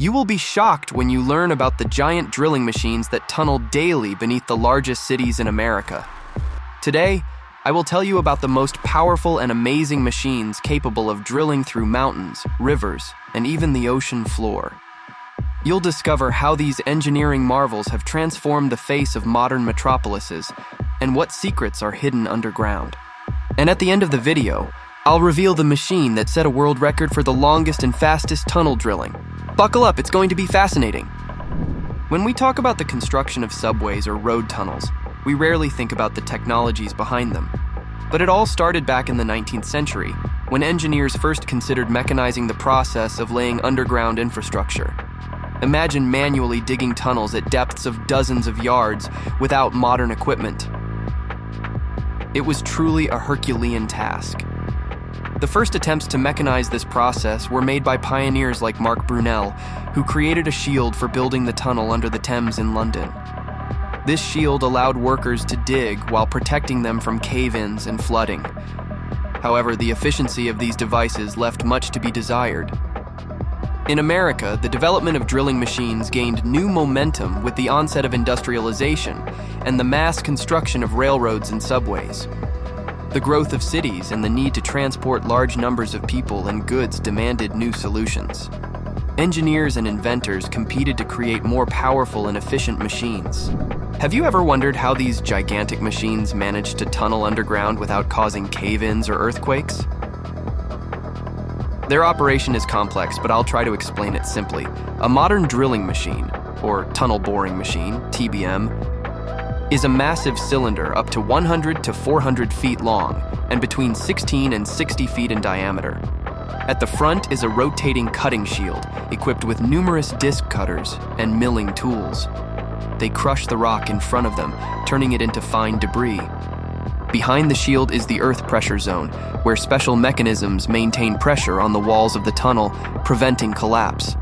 You will be shocked when you learn about the giant drilling machines that tunnel daily beneath the largest cities in America. Today, I will tell you about the most powerful and amazing machines capable of drilling through mountains, rivers, and even the ocean floor. You'll discover how these engineering marvels have transformed the face of modern metropolises and what secrets are hidden underground. And at the end of the video, I'll reveal the machine that set a world record for the longest and fastest tunnel drilling. Buckle up, it's going to be fascinating. When we talk about the construction of subways or road tunnels, we rarely think about the technologies behind them. But it all started back in the 19th century, when engineers first considered mechanizing the process of laying underground infrastructure. Imagine manually digging tunnels at depths of dozens of yards without modern equipment. It was truly a Herculean task. The first attempts to mechanize this process were made by pioneers like Mark Brunel, who created a shield for building the tunnel under the Thames in London. This shield allowed workers to dig while protecting them from cave-ins and flooding. However, the efficiency of these devices left much to be desired. In America, the development of drilling machines gained new momentum with the onset of industrialization and the mass construction of railroads and subways. The growth of cities and the need to transport large numbers of people and goods demanded new solutions. Engineers and inventors competed to create more powerful and efficient machines. Have you ever wondered how these gigantic machines managed to tunnel underground without causing cave-ins or earthquakes? Their operation is complex, but I'll try to explain it simply. A modern drilling machine, or tunnel boring machine, TBM, is a massive cylinder up to 100 to 400 feet long and between 16 and 60 feet in diameter. At the front is a rotating cutting shield equipped with numerous disc cutters and milling tools. They crush the rock in front of them, turning it into fine debris. Behind the shield is the earth pressure zone, where special mechanisms maintain pressure on the walls of the tunnel, preventing collapse.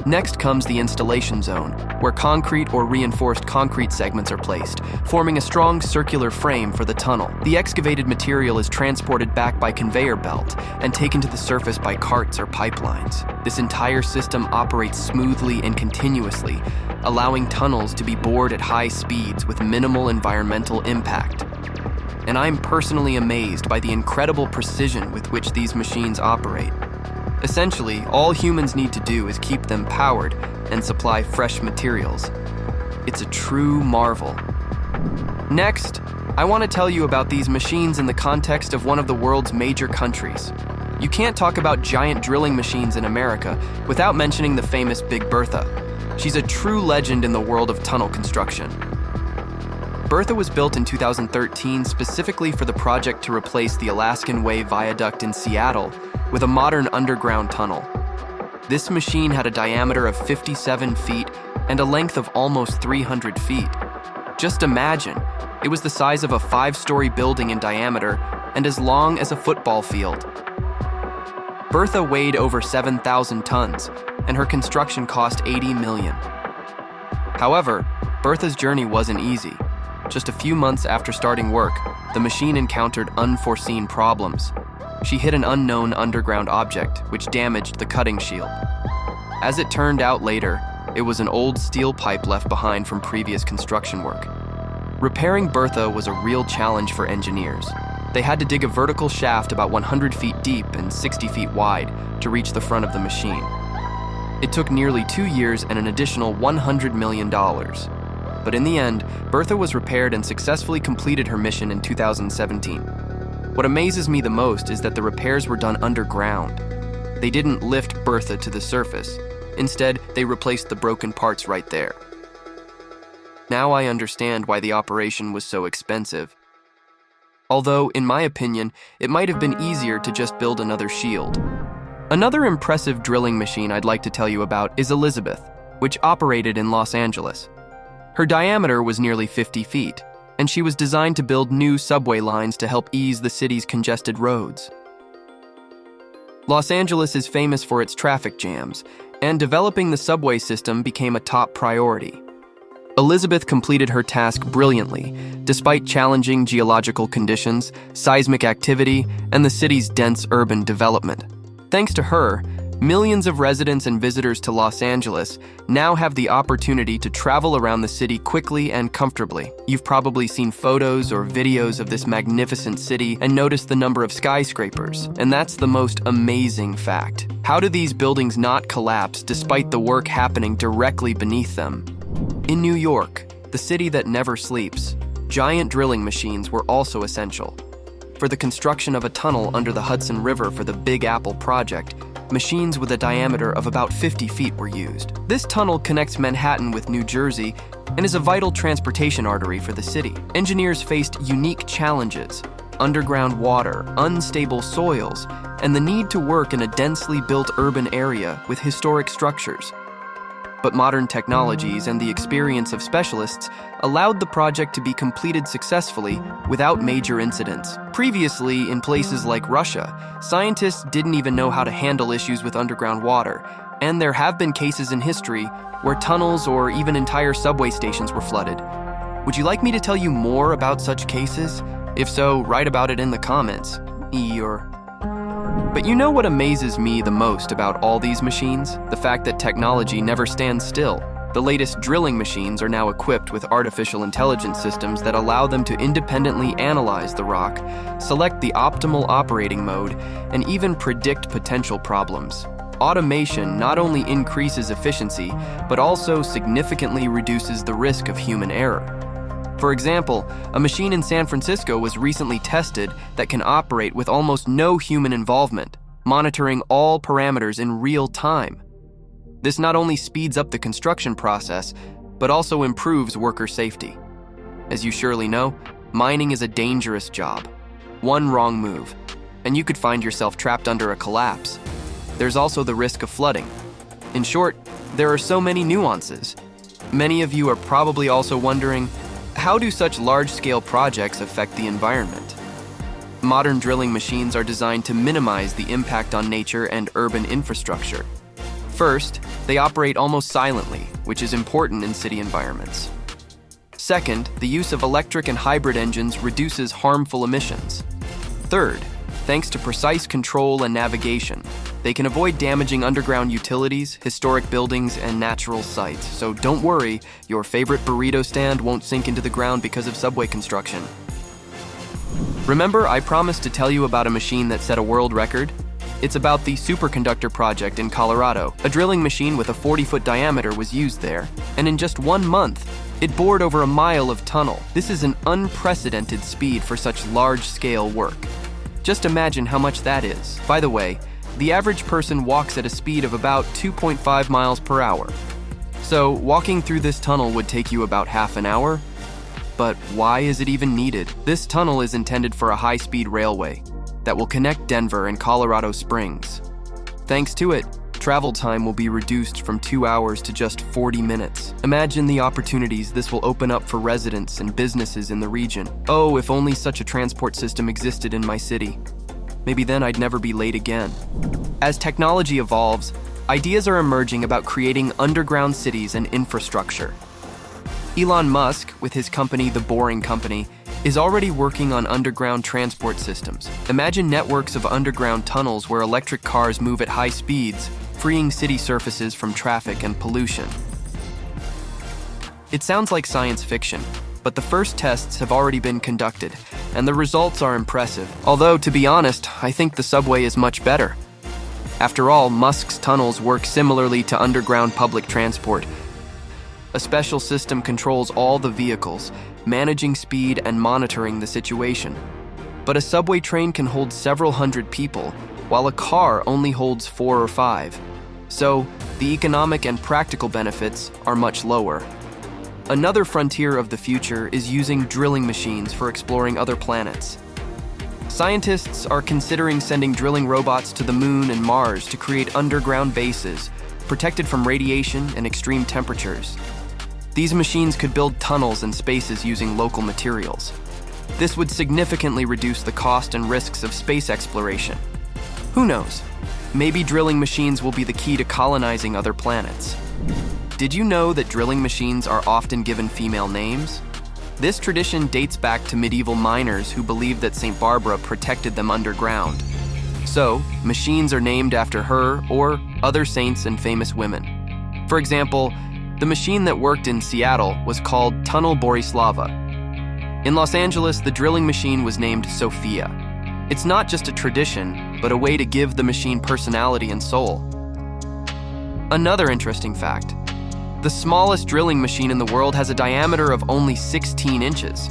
Next comes the installation zone, where concrete or reinforced concrete segments are placed, forming a strong circular frame for the tunnel. The excavated material is transported back by conveyor belt and taken to the surface by carts or pipelines. This entire system operates smoothly and continuously, allowing tunnels to be bored at high speeds with minimal environmental impact. And I'm personally amazed by the incredible precision with which these machines operate. Essentially, all humans need to do is keep them powered and supply fresh materials. It's a true marvel. Next, I want to tell you about these machines in the context of one of the world's major countries. You can't talk about giant drilling machines in America without mentioning the famous Big Bertha. She's a true legend in the world of tunnel construction. Bertha was built in 2013 specifically for the project to replace the Alaskan Way Viaduct in Seattle with a modern underground tunnel. This machine had a diameter of 57 feet and a length of almost 300 feet. Just imagine, it was the size of a 5-story building in diameter and as long as a football field. Bertha weighed over 7,000 tons, and her construction cost $80 million. However, Bertha's journey wasn't easy. Just a few months after starting work, the machine encountered unforeseen problems. She hit an unknown underground object, which damaged the cutting shield. As it turned out later, it was an old steel pipe left behind from previous construction work. Repairing Bertha was a real challenge for engineers. They had to dig a vertical shaft about 100 feet deep and 60 feet wide to reach the front of the machine. It took nearly 2 years and an additional $100 million. But in the end, Bertha was repaired and successfully completed her mission in 2017. What amazes me the most is that the repairs were done underground. They didn't lift Bertha to the surface. Instead, they replaced the broken parts right there. Now I understand why the operation was so expensive. Although, in my opinion, it might have been easier to just build another shield. Another impressive drilling machine I'd like to tell you about is Elizabeth, which operated in Los Angeles. Her diameter was nearly 50 feet, and she was designed to build new subway lines to help ease the city's congested roads. Los Angeles is famous for its traffic jams, and developing the subway system became a top priority. Elizabeth completed her task brilliantly, despite challenging geological conditions, seismic activity, and the city's dense urban development. Thanks to her, Millions of residents and visitors to Los Angeles now have the opportunity to travel around the city quickly and comfortably. You've probably seen photos or videos of this magnificent city and noticed the number of skyscrapers, and that's the most amazing fact. How do these buildings not collapse despite the work happening directly beneath them? In New York, the city that never sleeps, giant drilling machines were also essential. For the construction of a tunnel under the Hudson River for the Big Apple project, machines with a diameter of about 50 feet were used. This tunnel connects Manhattan with New Jersey and is a vital transportation artery for the city. Engineers faced unique challenges: underground water, unstable soils, and the need to work in a densely built urban area with historic structures. But modern technologies and the experience of specialists allowed the project to be completed successfully without major incidents. Previously, in places like Russia, scientists didn't even know how to handle issues with underground water, and there have been cases in history where tunnels or even entire subway stations were flooded. Would you like me to tell you more about such cases? If so, write about it in the comments. But you know what amazes me the most about all these machines? The fact that technology never stands still. The latest drilling machines are now equipped with artificial intelligence systems that allow them to independently analyze the rock, select the optimal operating mode, and even predict potential problems. Automation not only increases efficiency, but also significantly reduces the risk of human error. For example, a machine in San Francisco was recently tested that can operate with almost no human involvement, monitoring all parameters in real time. This not only speeds up the construction process, but also improves worker safety. As you surely know, mining is a dangerous job. One wrong move, and you could find yourself trapped under a collapse. There's also the risk of flooding. In short, there are so many nuances. Many of you are probably also wondering, how do such large-scale projects affect the environment? Modern drilling machines are designed to minimize the impact on nature and urban infrastructure. First, they operate almost silently, which is important in city environments. Second, the use of electric and hybrid engines reduces harmful emissions. Third, thanks to precise control and navigation, they can avoid damaging underground utilities, historic buildings, and natural sites. So don't worry, your favorite burrito stand won't sink into the ground because of subway construction. Remember, I promised to tell you about a machine that set a world record? It's about the Superconductor project in Colorado. A drilling machine with a 40-foot diameter was used there, and in just 1 month, it bored over a mile of tunnel. This is an unprecedented speed for such large-scale work. Just imagine how much that is. By the way, the average person walks at a speed of about 2.5 miles per hour. So walking through this tunnel would take you about half an hour. But why is it even needed? This tunnel is intended for a high-speed railway that will connect Denver and Colorado Springs. Thanks to it, travel time will be reduced from 2 hours to just 40 minutes. Imagine the opportunities this will open up for residents and businesses in the region. Oh, if only such a transport system existed in my city. Maybe then I'd never be late again. As technology evolves, ideas are emerging about creating underground cities and infrastructure. Elon Musk, with his company, The Boring Company, is already working on underground transport systems. Imagine networks of underground tunnels where electric cars move at high speeds, freeing city surfaces from traffic and pollution. It sounds like science fiction, but the first tests have already been conducted, and the results are impressive. Although, to be honest, I think the subway is much better. After all, Musk's tunnels work similarly to underground public transport. A special system controls all the vehicles, managing speed and monitoring the situation. But a subway train can hold several hundred people, while a car only holds 4 or 5. So, the economic and practical benefits are much lower. Another frontier of the future is using drilling machines for exploring other planets. Scientists are considering sending drilling robots to the Moon and Mars to create underground bases, protected from radiation and extreme temperatures. These machines could build tunnels and spaces using local materials. This would significantly reduce the cost and risks of space exploration. Who knows? Maybe drilling machines will be the key to colonizing other planets. Did you know that drilling machines are often given female names? This tradition dates back to medieval miners who believed that St. Barbara protected them underground. So, machines are named after her or other saints and famous women. For example, the machine that worked in Seattle was called Tunnel Borislava. In Los Angeles, the drilling machine was named Sophia. It's not just a tradition, but a way to give the machine personality and soul. Another interesting fact: the smallest drilling machine in the world has a diameter of only 16 inches.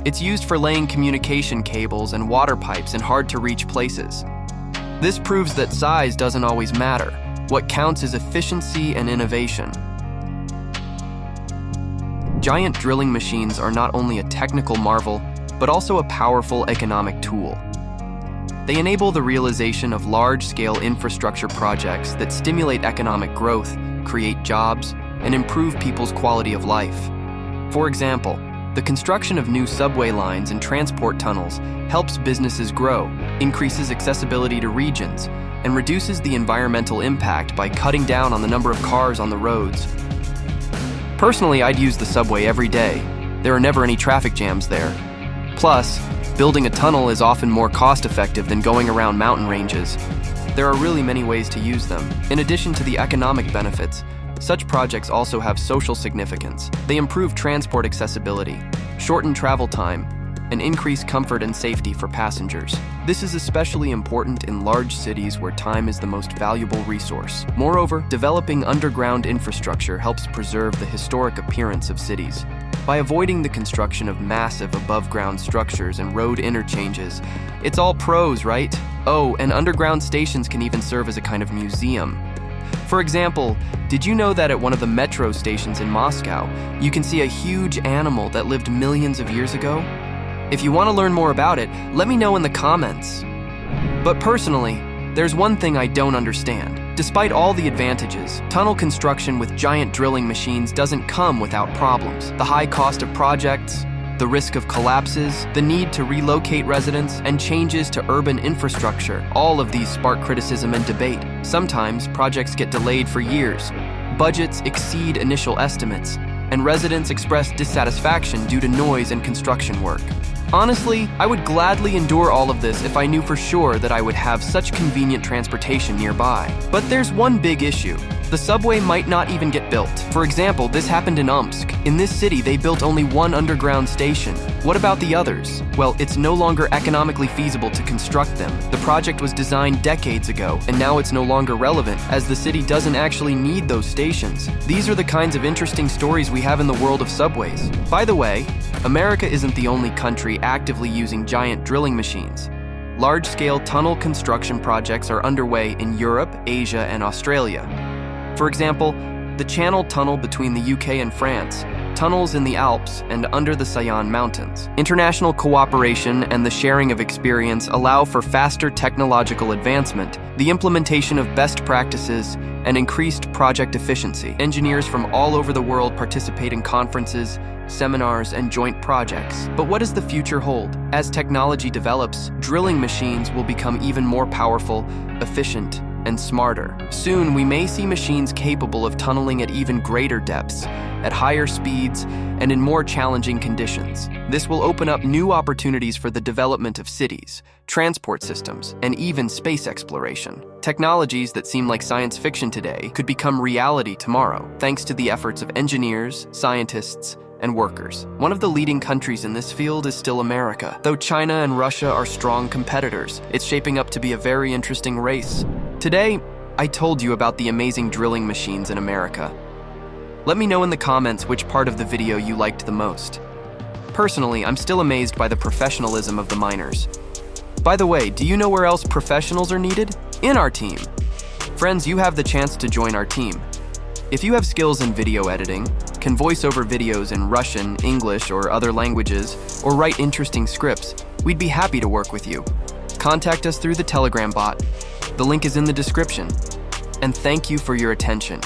It's used for laying communication cables and water pipes in hard-to-reach places. This proves that size doesn't always matter. What counts is efficiency and innovation. Giant drilling machines are not only a technical marvel, but also a powerful economic tool. They enable the realization of large-scale infrastructure projects that stimulate economic growth, create jobs, and improve people's quality of life. For example, the construction of new subway lines and transport tunnels helps businesses grow, increases accessibility to regions, and reduces the environmental impact by cutting down on the number of cars on the roads. Personally, I'd use the subway every day. There are never any traffic jams there. Plus, building a tunnel is often more cost-effective than going around mountain ranges. There are really many ways to use them. In addition to the economic benefits, such projects also have social significance. They improve transport accessibility, shorten travel time, and increase comfort and safety for passengers. This is especially important in large cities where time is the most valuable resource. Moreover, developing underground infrastructure helps preserve the historic appearance of cities. By avoiding the construction of massive above-ground structures and road interchanges, it's all pros, right? Oh, and underground stations can even serve as a kind of museum. For example, did you know that at one of the metro stations in Moscow, you can see a huge animal that lived millions of years ago? If you want to learn more about it, let me know in the comments. But personally, there's one thing I don't understand. Despite all the advantages, tunnel construction with giant drilling machines doesn't come without problems. The high cost of projects, the risk of collapses, the need to relocate residents, and changes to urban infrastructure, all of these spark criticism and debate. Sometimes projects get delayed for years, budgets exceed initial estimates, and residents express dissatisfaction due to noise and construction work. Honestly, I would gladly endure all of this if I knew for sure that I would have such convenient transportation nearby. But there's one big issue. The subway might not even get built. For example, this happened in Omsk. In this city, they built only one underground station. What about the others? Well, it's no longer economically feasible to construct them. The project was designed decades ago, and now it's no longer relevant, as the city doesn't actually need those stations. These are the kinds of interesting stories we have in the world of subways. By the way, America isn't the only country actively using giant drilling machines. Large-scale tunnel construction projects are underway in Europe, Asia, and Australia. For example, the Channel Tunnel between the UK and France, tunnels in the Alps, and under the Sayan Mountains. International cooperation and the sharing of experience allow for faster technological advancement, the implementation of best practices, and increased project efficiency. Engineers from all over the world participate in conferences, seminars, and joint projects. But what does the future hold? As technology develops, drilling machines will become even more powerful, efficient, and smarter. Soon, we may see machines capable of tunneling at even greater depths, at higher speeds, and in more challenging conditions. This will open up new opportunities for the development of cities, transport systems, and even space exploration. Technologies that seem like science fiction today could become reality tomorrow, thanks to the efforts of engineers, scientists, and workers. One of the leading countries in this field is still America. Though China and Russia are strong competitors, it's shaping up to be a very interesting race. Today, I told you about the amazing drilling machines in America. Let me know in the comments which part of the video you liked the most. Personally, I'm still amazed by the professionalism of the miners. By the way, do you know where else professionals are needed? In our team. Friends, you have the chance to join our team. If you have skills in video editing, can voice over videos in Russian, English, or other languages, or write interesting scripts, we'd be happy to work with you. Contact us through the Telegram bot. The link is in the description. And thank you for your attention.